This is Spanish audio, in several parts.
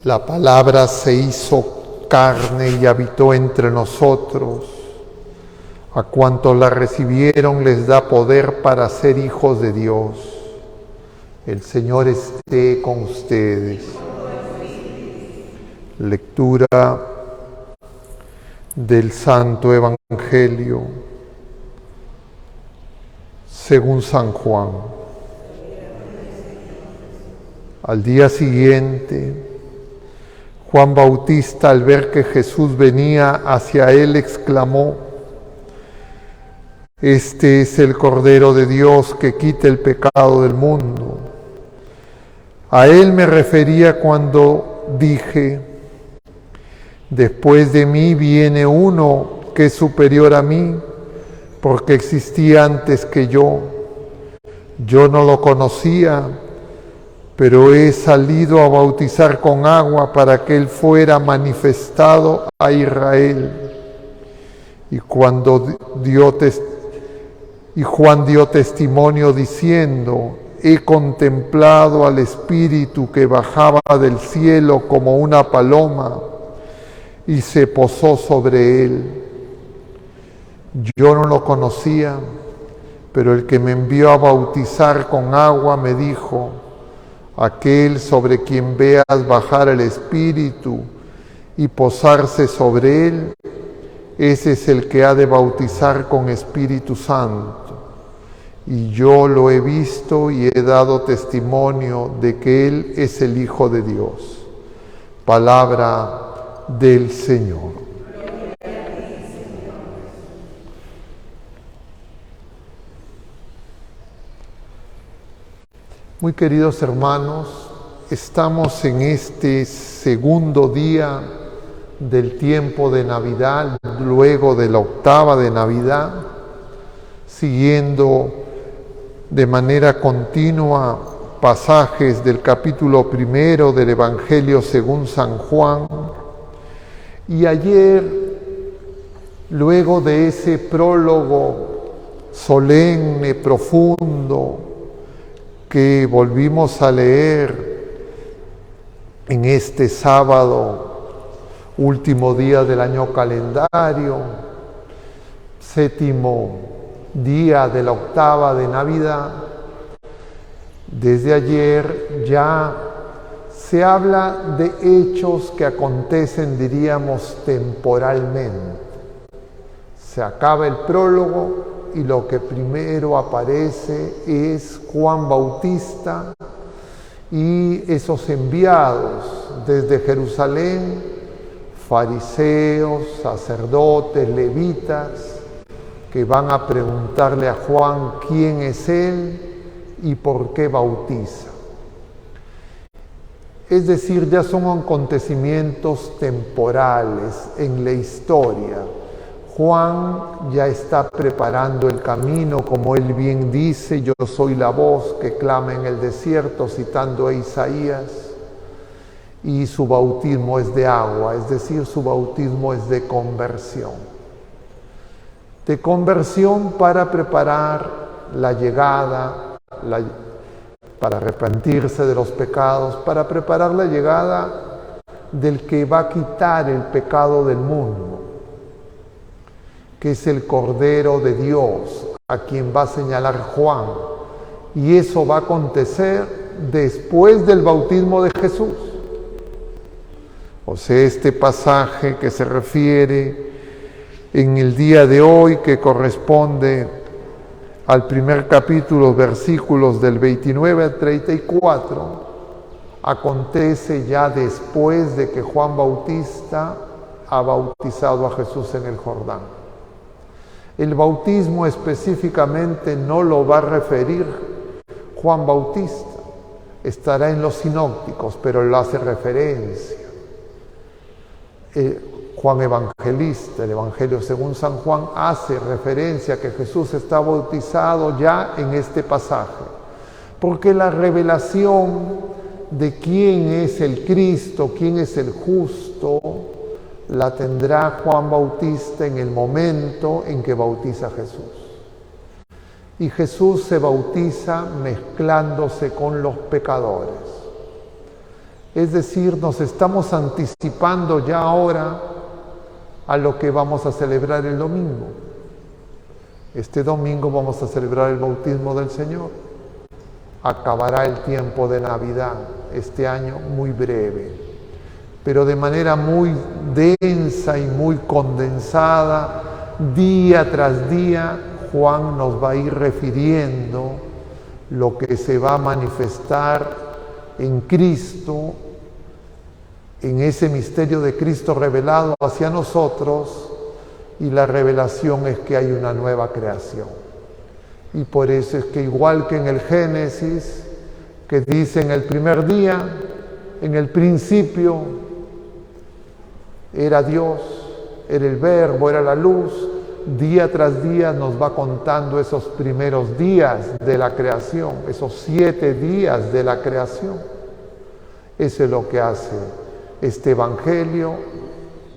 La palabra se hizo carne y habitó entre nosotros. A cuantos la recibieron les da poder para ser hijos de Dios. El Señor esté con ustedes. Lectura del Santo Evangelio según San Juan. Al día siguiente, Juan Bautista, al ver que Jesús venía hacia él, exclamó: «Este es el Cordero de Dios que quita el pecado del mundo». A él me refería cuando dije: «Después de mí viene uno que es superior a mí, porque existía antes que yo. Yo no lo conocía, pero he salido a bautizar con agua para que él fuera manifestado a Israel». Y Juan dio testimonio diciendo: «He contemplado al Espíritu que bajaba del cielo como una paloma y se posó sobre él. Yo no lo conocía, pero el que me envió a bautizar con agua me dijo: aquel sobre quien veas bajar el Espíritu y posarse sobre él, ese es el que ha de bautizar con Espíritu Santo. Y yo lo he visto y he dado testimonio de que él es el Hijo de Dios». Palabra del Señor. Muy queridos hermanos, estamos en este segundo día del tiempo de Navidad, luego de la octava de Navidad, siguiendo de manera continua pasajes del capítulo primero del Evangelio según San Juan. Y ayer, luego de ese prólogo solemne, profundo, que volvimos a leer en este sábado, último día del año calendario, séptimo día de la octava de Navidad, desde ayer ya se habla de hechos que acontecen, diríamos, temporalmente. Se acaba el prólogo y lo que primero aparece es Juan Bautista y esos enviados desde Jerusalén, fariseos, sacerdotes, levitas, que van a preguntarle a Juan quién es él y por qué bautiza. Es decir, ya son acontecimientos temporales en la historia. Juan ya está preparando el camino, como él bien dice: «Yo soy la voz que clama en el desierto», citando a Isaías, y su bautismo es de agua, es decir, su bautismo es de conversión. De conversión para preparar la llegada, para arrepentirse de los pecados, para preparar la llegada del que va a quitar el pecado del mundo, que es el Cordero de Dios, a quien va a señalar Juan. Y eso va a acontecer después del bautismo de Jesús. O sea, este pasaje que se refiere en el día de hoy, que corresponde al primer capítulo, versículos del 29 al 34, acontece ya después de que Juan Bautista ha bautizado a Jesús en el Jordán. El bautismo específicamente no lo va a referir Juan Bautista, estará en los sinópticos, pero lo hace referencia Juan Evangelista. El Evangelio según San Juan hace referencia a que Jesús está bautizado ya en este pasaje, porque la revelación de quién es el Cristo, quién es el justo, la tendrá Juan Bautista en el momento en que bautiza a Jesús. Y Jesús se bautiza mezclándose con los pecadores. Es decir, nos estamos anticipando ya ahora a lo que vamos a celebrar el domingo. Este domingo vamos a celebrar el bautismo del Señor. Acabará el tiempo de Navidad, este año muy breve, pero de manera muy densa y muy condensada, día tras día, Juan nos va a ir refiriendo lo que se va a manifestar en Cristo, en ese misterio de Cristo revelado hacia nosotros, y la revelación es que hay una nueva creación. Y por eso es que igual que en el Génesis, que dice en el primer día, en el principio era Dios, era el Verbo, era la luz, día tras día nos va contando esos primeros días de la creación, esos 7 días de la creación. Eso es lo que hace este Evangelio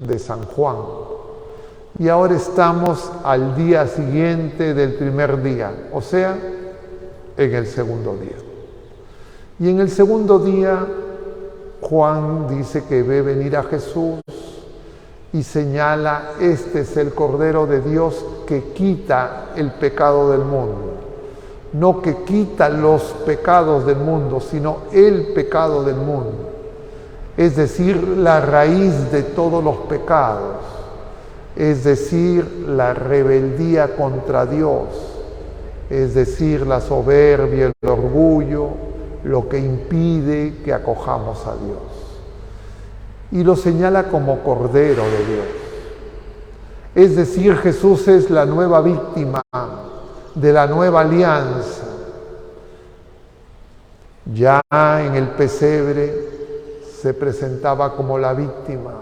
de San Juan. Y ahora estamos al día siguiente del primer día, o sea, en el segundo día. Y en el segundo día, Juan dice que ve venir a Jesús y señala: este es el Cordero de Dios que quita el pecado del mundo. No que quita los pecados del mundo, sino el pecado del mundo. Es decir, la raíz de todos los pecados. Es decir, la rebeldía contra Dios. Es decir, la soberbia, el orgullo, lo que impide que acojamos a Dios. Y lo señala como Cordero de Dios. Es decir, Jesús es la nueva víctima de la nueva alianza. Ya en el pesebre se presentaba como la víctima,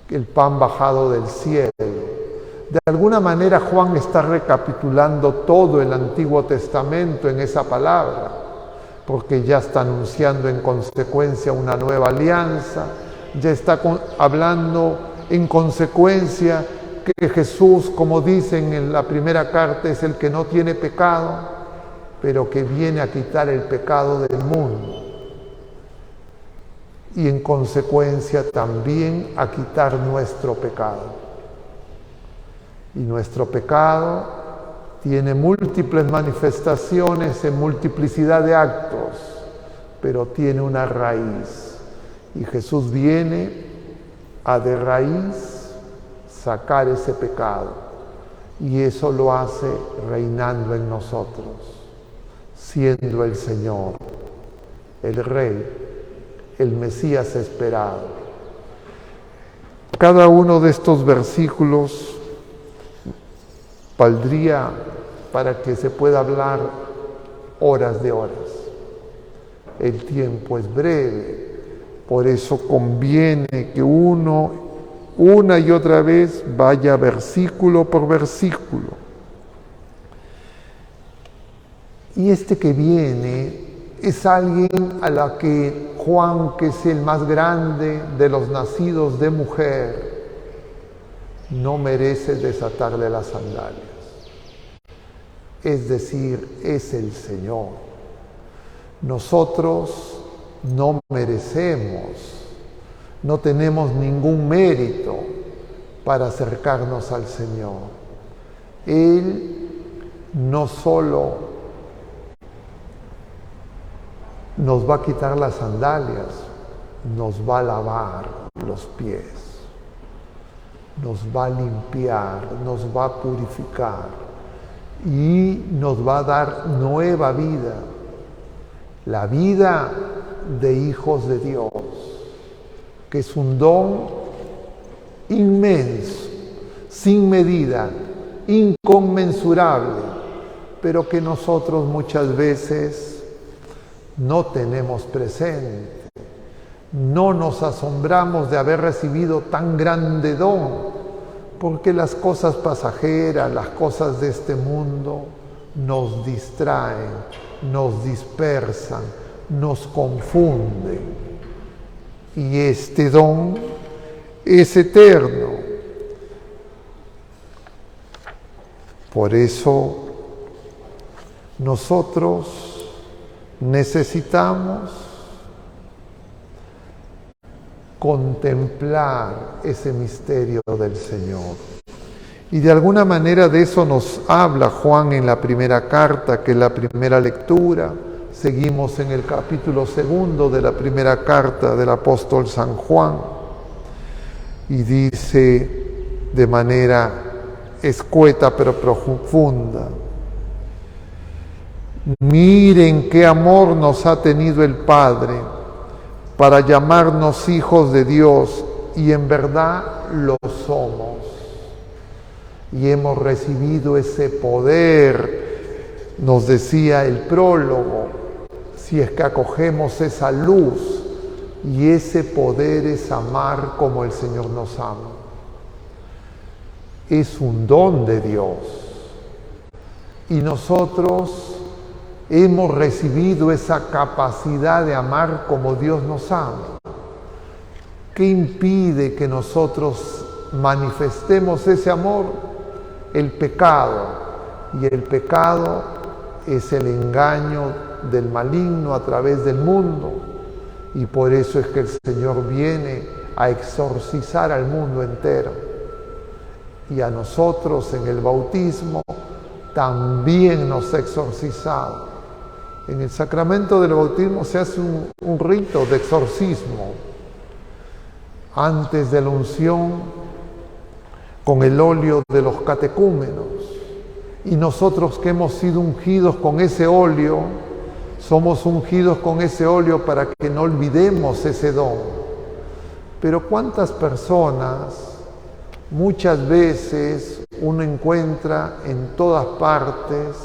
el pan bajado del cielo. De alguna manera Juan está recapitulando todo el Antiguo Testamento en esa palabra, porque ya está anunciando en consecuencia una nueva alianza, ya está hablando en consecuencia que Jesús, como dicen en la primera carta, es el que no tiene pecado, pero que viene a quitar el pecado del mundo. Y en consecuencia también a quitar nuestro pecado. Y nuestro pecado tiene múltiples manifestaciones en multiplicidad de actos, pero tiene una raíz. Y Jesús viene a de raíz sacar ese pecado. Y eso lo hace reinando en nosotros, siendo el Señor, el Rey, el Mesías esperado. Cada uno de estos versículos valdría para que se pueda hablar horas de horas. El tiempo es breve, por eso conviene que uno, una y otra vez, vaya versículo por versículo. Y este que viene es alguien a la que Juan, que es el más grande de los nacidos de mujer, no merece desatarle las sandalias. Es decir, es el Señor. Nosotros no merecemos, no tenemos ningún mérito para acercarnos al Señor. Él no solo nos va a quitar las sandalias, nos va a lavar los pies, nos va a limpiar, nos va a purificar y nos va a dar nueva vida, la vida de hijos de Dios, que es un don inmenso, sin medida, inconmensurable, pero que nosotros muchas veces no tenemos presente. No nos asombramos de haber recibido tan grande don, porque las cosas pasajeras, las cosas de este mundo nos distraen, nos dispersan, nos confunden. Y este don es eterno. Por eso nosotros necesitamos contemplar ese misterio del Señor. Y de alguna manera de eso nos habla Juan en la primera carta, que es la primera lectura. Seguimos en el capítulo 2 de la primera carta del apóstol San Juan. Y dice de manera escueta pero profunda: miren qué amor nos ha tenido el Padre para llamarnos hijos de Dios, y en verdad lo somos. Y hemos recibido ese poder, nos decía el prólogo, si es que acogemos esa luz, y ese poder es amar como el Señor nos ama. Es un don de Dios. Y nosotros hemos recibido esa capacidad de amar como Dios nos ama. ¿Qué impide que nosotros manifestemos ese amor? El pecado. Y el pecado es el engaño del maligno a través del mundo. Y por eso es que el Señor viene a exorcizar al mundo entero. Y a nosotros en el bautismo también nos ha exorcizado. En el sacramento del bautismo se hace un rito de exorcismo. Antes de la unción, con el óleo de los catecúmenos. Y nosotros que hemos sido ungidos con ese óleo, somos ungidos con ese óleo para que no olvidemos ese don. Pero ¿cuántas personas, muchas veces uno encuentra en todas partes,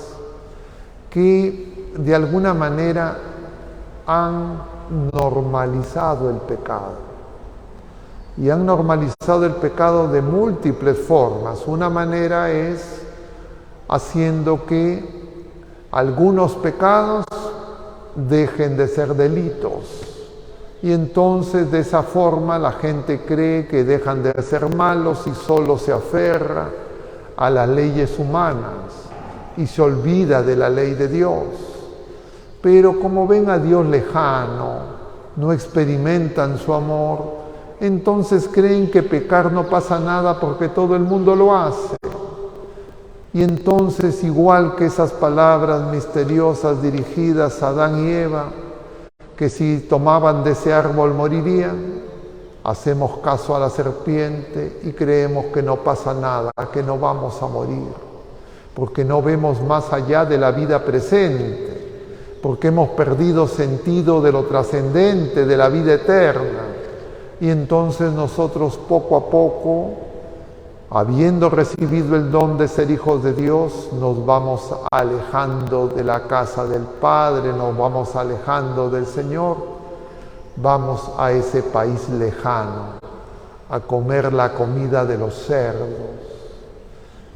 que de alguna manera han normalizado el pecado? Y han normalizado el pecado de múltiples formas. Una manera es haciendo que algunos pecados dejen de ser delitos. Y entonces de esa forma la gente cree que dejan de ser malos y solo se aferra a las leyes humanas y se olvida de la ley de Dios. Pero como ven a Dios lejano, no experimentan su amor, entonces creen que pecar no pasa nada porque todo el mundo lo hace. Y entonces, igual que esas palabras misteriosas dirigidas a Adán y Eva, que si tomaban de ese árbol morirían, hacemos caso a la serpiente y creemos que no pasa nada, que no vamos a morir, porque no vemos más allá de la vida presente, porque hemos perdido sentido de lo trascendente, de la vida eterna. Y entonces nosotros poco a poco, habiendo recibido el don de ser hijos de Dios, nos vamos alejando de la casa del Padre, nos vamos alejando del Señor, vamos a ese país lejano, a comer la comida de los cerdos.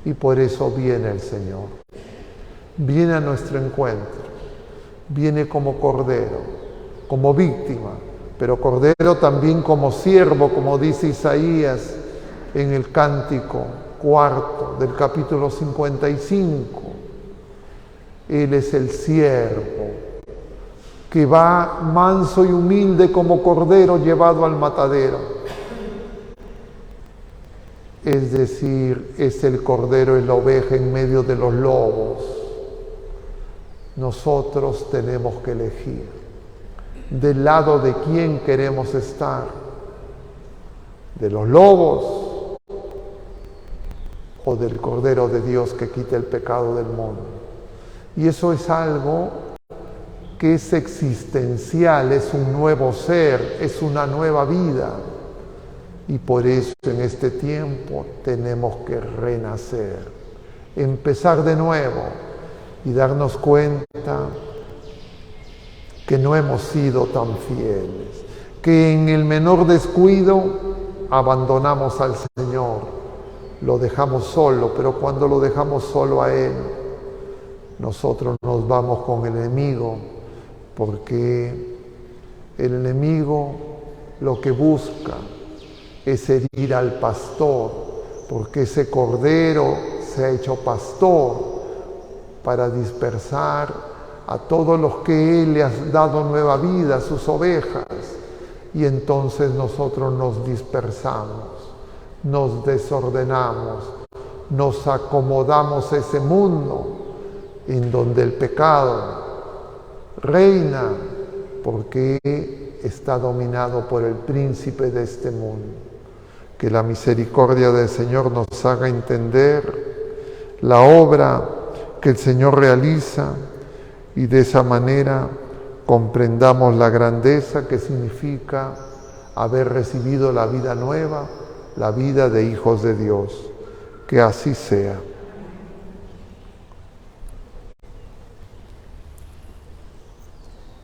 Y por eso viene el Señor, viene a nuestro encuentro, viene como cordero, como víctima, pero cordero también como siervo, como dice Isaías en el cántico 4 del capítulo 55. Él es el siervo que va manso y humilde como cordero llevado al matadero. Es decir, es el cordero y la oveja en medio de los lobos. Nosotros tenemos que elegir del lado de quién queremos estar, de los lobos o del Cordero de Dios que quita el pecado del mundo. Y eso es algo que es existencial, es un nuevo ser, es una nueva vida. Y por eso en este tiempo tenemos que renacer, empezar de nuevo y darnos cuenta que no hemos sido tan fieles, que en el menor descuido abandonamos al Señor, lo dejamos solo, pero cuando lo dejamos solo a Él, nosotros nos vamos con el enemigo, porque el enemigo lo que busca es herir al pastor, porque ese cordero se ha hecho pastor para dispersar a todos los que Él le ha dado nueva vida, sus ovejas. y entonces nosotros nos dispersamos, nos desordenamos, nos acomodamos a ese mundo en donde el pecado reina porque está dominado por el príncipe de este mundo. Que la misericordia del Señor nos haga entender la obra que el Señor realiza y de esa manera comprendamos la grandeza que significa haber recibido la vida nueva, la vida de hijos de Dios. Que así sea.